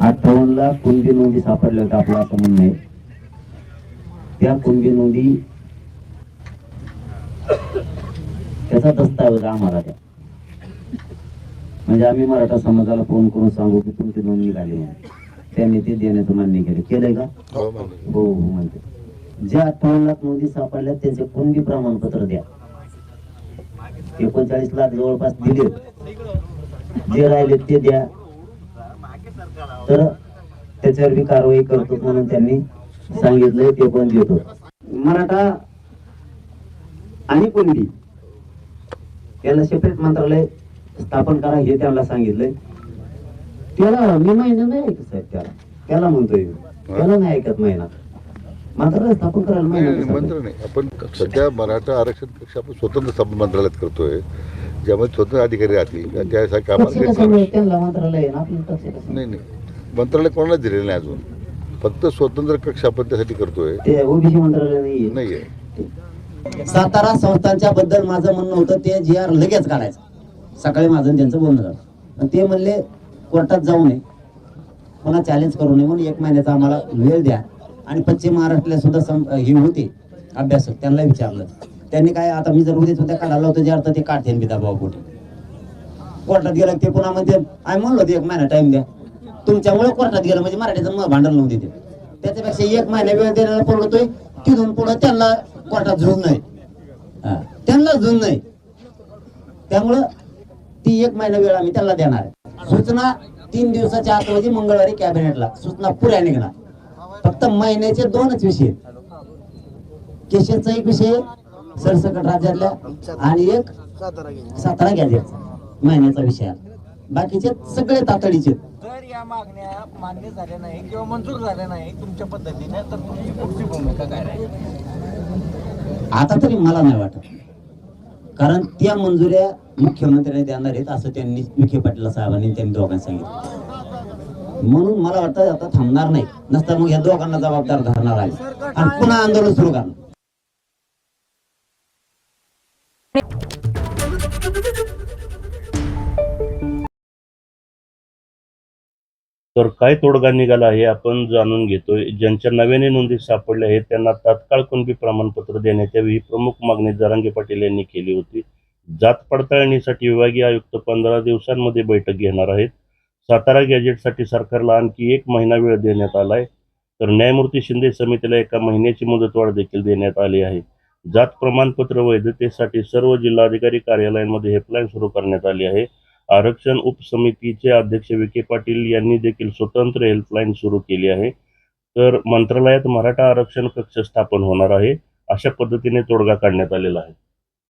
58ला कुणबी नोंदी सापडल्या होत्या आपलं असं म्हणणं आहे. त्या कुणबी नोंदी त्याचा दस्तावेज आम्हाला द्या, म्हणजे आम्ही मराठा समाजाला फोन करून सांगू की तुमची नोंद निघाली म्हणून. त्यांनी ते देण्याचं मान्य केलं. केलंय का? हो म्हणते. ज्या 58 लाख नोंदी सापडल्या त्याचे कुणबी प्रमाणपत्र द्या. 39 लाख जवळपास दिले, जे राहिले ते द्या, तर त्याच्यावर बी कारवाई करतो म्हणून त्यांनी सांगितलंय. ते पण देतो. मराठा आणि कुणबी याला सेपरेट मंत्रालय स्थापन करा हे त्यांना सांगितलंय. त्याला मी महिना नाही ऐकत साहेब. त्याला म्हणतोय, त्याला नाही ऐकत महिना. मंत्रालय स्थापन करायला मंत्र नाही. आपण सध्या मराठा आरक्षण पेक्षा आपण स्वतंत्र मंत्रालयात करतोय, ज्यामध्ये स्वतंत्र अधिकारी राहतील त्यासाठी त्यांना मंत्रालय नाही. मंत्रालय कोणाला दिलेलं नाही अजून. फक्त स्वतंत्र कक्ष आपण त्यासाठी करतोय. ते ओबीसी मंत्रालय नाहीये. सातारा संस्थांच्या बद्दल माझं म्हणणं होतं ते GR लगेच काढायचं. सकाळी माझं त्यांचं बोलणं झालं. ते म्हणले कोर्टात जाऊ नये, पुन्हा चॅलेंज करू नये, म्हणून 1 महिन्याचा आम्हाला वेळ द्या. आणि पश्चिम महाराष्ट्राला सुद्धा हे होते अभ्यासक, त्यांना विचारलं. त्यांनी काय, आता मी जर उद्याच उद्या काढायला होतं जे अर्थ ते काढते बिदा पोटी. कोर्टात गेलं ते पुन्हा म्हणते आम्ही म्हणलो होते 1 महिना टाइम द्या. तुमच्यामुळे कोर्टात गेलं म्हणजे मराठीचं भांडण लावून देते. त्याच्यापेक्षा 1 महिना वेळ द्यायला पडतोय. तिथून पुढे त्यांना कोर्टात झुळून नाही, त्यांना झुळून नाही. त्यामुळं ती 1 महिना वेळ आम्ही त्यांना देणार आहे. सूचना 3 दिवसाच्या आत म्हणजे मंगळवारी कॅबिनेटला सूचना पुऱ्या निघणार. फक्त महिन्याचे 2च विषय, केशरचा एक विषय सरसकट राज्यातल्या आणि एक सातारा गॅजेटचा महिन्याचा विषय. बाकीचे सगळे तातडीचे. जर या मागण्या मान्य झाल्या नाही किंवा मंजूर झाल्या नाही तुमच्या पद्धतीने, तर तुमची पुढची भूमिका काय राहील? आता तरी मला नाही वाटत, कारण त्या मंजुऱ्या मुख्यमंत्र्यांनी देणार आहेत असं त्यांनी विखे पाटील साहेबांनी त्यांनी दोघांनी सांगितलं. म्हणून मला वाटतं आता थांबणार नाही, नसता मग या दोघांना जबाबदार धरणार आहे आणि पुन्हा आंदोलन सुरू करणार. तर काय तोडगा निघाला हे आपण जाणून घेतोय. ज्यांच्या नव्याने नोंदी सापडल्या आहेत त्यांना तात्काळ कुणबी प्रमाणपत्र देण्यात यावी ही प्रमुख मागणी जरांगे पाटील यांनी केली होती. जात पडताळणीसाठी विभागीय आयुक्त 15 दिवसांमध्ये बैठक घेणार आहेत. सातारा गॅजेटसाठी सरकारला आणखी 1 महिना वेळ देण्यात आलाय. तर न्यायमूर्ती शिंदे समितीला 1 महिन्याची मुदतवाढ देखील देण्यात आली आहे. जात प्रमाणपत्र वैधतेसाठी सर्व जिल्हाधिकारी कार्यालयांमध्ये हेल्पलाईन सुरू करण्यात आली आहे. आरक्षण उपसमितीचे अध्यक्ष विखे पाटील यांनी देखील स्वतंत्र हेल्पलाईन सुरू केली आहे. तर मंत्रालयात मराठा आरक्षण कक्ष स्थापन होणार आहे. अशा पद्धतीने तोडगा काढण्यात आलेला आहे.